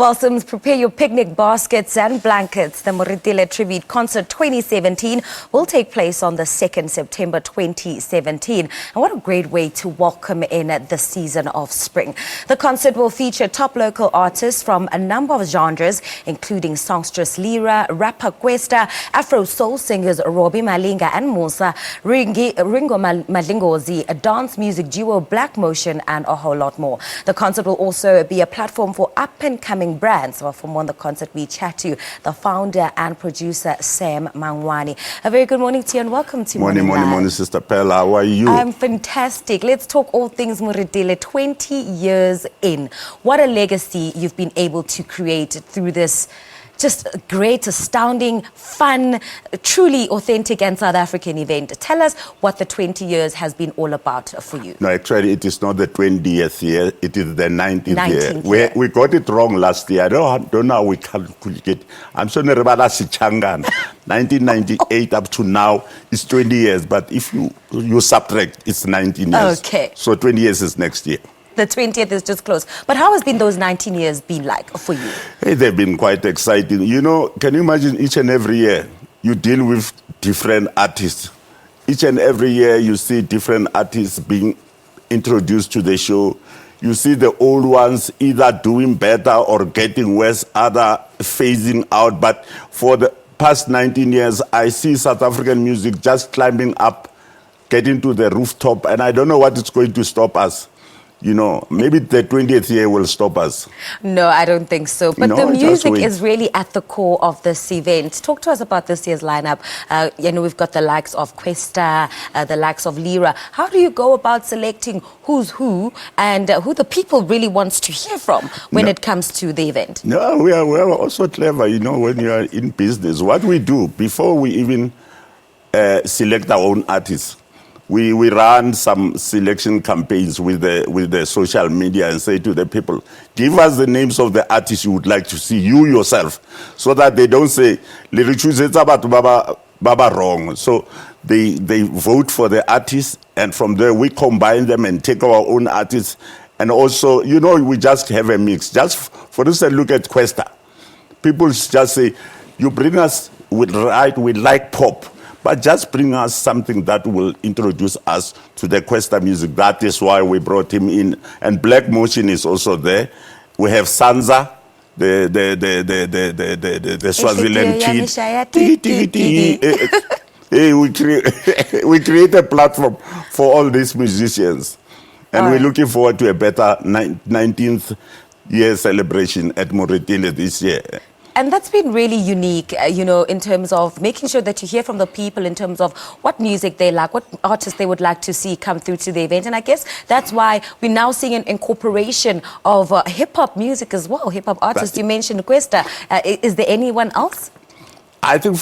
Well, Sims, prepare your picnic baskets and blankets. The Moretele Tribute Concert 2017 will take place on the 2nd September 2017. And what a great way to welcome in the season of spring. The concert will feature top local artists from a number of genres, including songstress Lira, rapper Kwesta, afro-soul singers Robbie Malinga and Musa, Ringo Madlingozi, a dance music duo Black Motion, and a whole lot more. The concert will also be a platform for up-and-coming brands. Well, from on the concert, we chat to the founder and producer, Sam Mhangwani. A very good morning to you and welcome to Morning, Sister Pella. How are you? I'm fantastic. Let's talk all things Moretele. 20 years in. What a legacy you've been able to create through this just great, astounding, fun, truly authentic and South African event. Tell us what the 20 years has been all about for you. No, actually, it is not the 20th year. It is the 19th year. We got it wrong last year. I don't know how we calculate. I'm sorry, 1998 up to now is 20 years. But if you subtract, it's 19 years. Okay. So 20 years is next year. The 20th is just close. But how has been those 19 years been like for you? Hey, they've been quite exciting. You know, can you imagine each and every year you deal with different artists? Each and every year you see different artists being introduced to the show. You see the old ones either doing better or getting worse, other phasing out. But for the past 19 years, I see South African music just climbing up, getting to the rooftop, and I don't know what is going to stop us. You know, maybe the 20th year will stop us. No, I don't think so. But the music is really at the core of this event. Talk to us about this year's lineup. You know, we've got the likes of Kwesta, the likes of Lira. How do you go about selecting who's who and who the people really wants to hear from when it comes to the event? No, we are also clever, you know, when you are in business. What we do, before we even select our own artists, we run some selection campaigns with the social media and say to the people, give us the names of the artists you would like to see, you yourself, so that they don't say, Baba wrong. So they vote for the artists, and from there we combine them and take our own artists. And also, you know, we just have a mix. Just for instance, look at Kwesta. People just say, you bring us, we like pop. But just bring us something that will introduce us to the Kwesta music. That is why we brought him in. And Black Motion is also there. We have Sansa, the Swaziland kid. Hey, we create a platform for all these musicians. And we're looking forward to a better 19th year celebration at Moretele this year. And that's been really unique, you know, in terms of making sure that you hear from the people in terms of what music they like, what artists they would like to see come through to the event. And I guess that's why we're now seeing an incorporation of hip-hop music as well, hip-hop artists. You mentioned Kwesta. Is there anyone else? I think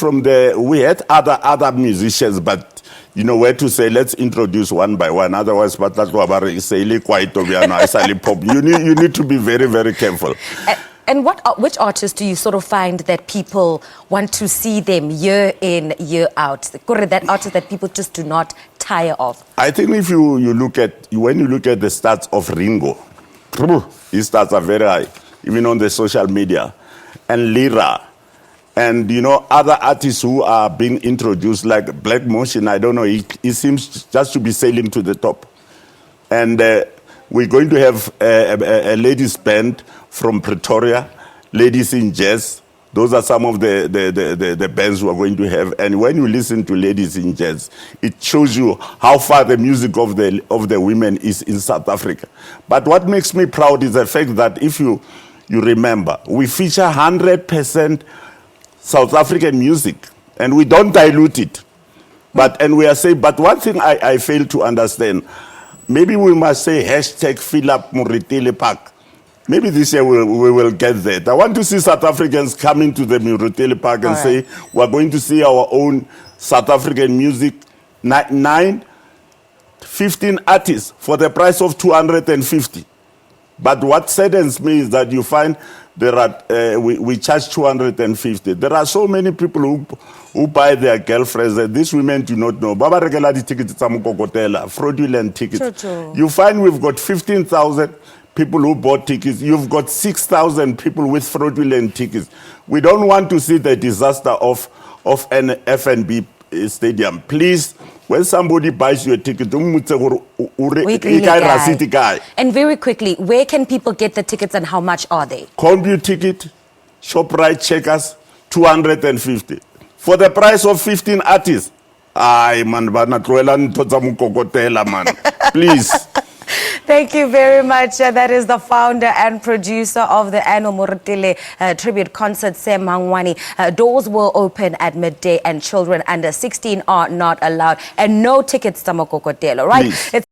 we had other musicians, but you know where to say, let's introduce one by one. Otherwise, but that's what you need to be very, very careful. And which artists do you sort of find that people want to see them year in, year out? That artist that people just do not tire of? I think if when you look at the stats of Ringo, his stats are very high, even on the social media. And Lira, and you know, other artists who are being introduced, like Black Motion, I don't know, he seems just to be sailing to the top. And we're going to have a ladies band from Pretoria, Ladies in Jazz. Those are some of the bands we are going to have. And when you listen to Ladies in Jazz, it shows you how far the music of the women is in South Africa. But what makes me proud is the fact that if you remember, we feature 100% South African music, and we don't dilute it. But one thing I fail to understand, maybe we must say #fill up Moretele Park. Maybe this year we will get that. I want to see South Africans coming to the Moretele Park and say, we're going to see our own South African music, 15 artists for the price of 250. But what saddens me is that you find there are we charge 250. There are so many people who buy their girlfriends that these women do not know. Baba regular tickets, fraudulent tickets. True. You find we've got 15,000 people who bought tickets. You've got 6,000 people with fraudulent tickets. We don't want to see the disaster of an FNB stadium. Please, when somebody buys you a ticket, We really guy. And very quickly, where can people get the tickets and how much are they? Combi ticket, ShopRite checkers, 250. For the price of 15 artists. Ay, man, man. Please. Thank you very much. That is the founder and producer of the annual Moretele Tribute Concert, Mhangwani. Doors will open at midday and children under 16 are not allowed. And no tickets, Tamakokotelo, right?